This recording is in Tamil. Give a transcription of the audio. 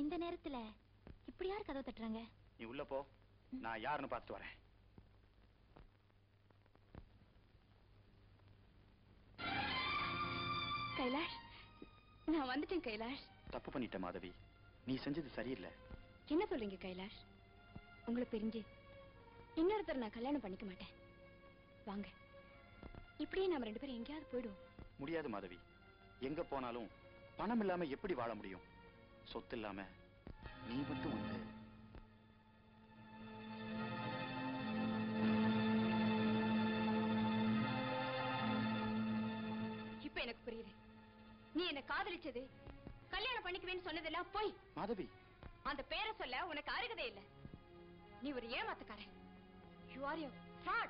இந்த நேரத்துல இப்படி யார் கதவு தட்டுறாங்க? நீ உள்ள போ, நான் யாருன்னு பார்த்துட்டு வரேன். கைலாஷ், நான் வந்துட்டேன் கைலாஷ். தப்பு பண்ணிட்ட மாதவி, நீ செஞ்சது சரியில்லை. என்ன சொல்றீங்க கைலாஷ்? உங்களை பிரிஞ்சு இன்னொருத்தர் நான் கல்யாணம் பண்ணிக்க மாட்டேன். வாங்க, இப்படியே நாம 2 பேரும் எங்கேயாவது போயிடுவோம். முடியாது மாதவி, எங்க போனாலும் பணம் இல்லாம எப்படி வாழ முடியும்? சொத்து இல்லாம நீ மட்டும் வந்து இப்ப எனக்கு புரியுது. நீ என்ன காதலிச்சது, கல்யாணம் பண்ணிக்குவேன்னு சொன்னதெல்லாம் போய். மாதவி, அந்த பேரை சொல்ல உனக்கு அருகதே இல்ல. நீ ஒரு ஏமாத்துக்காரன். You are a fraud.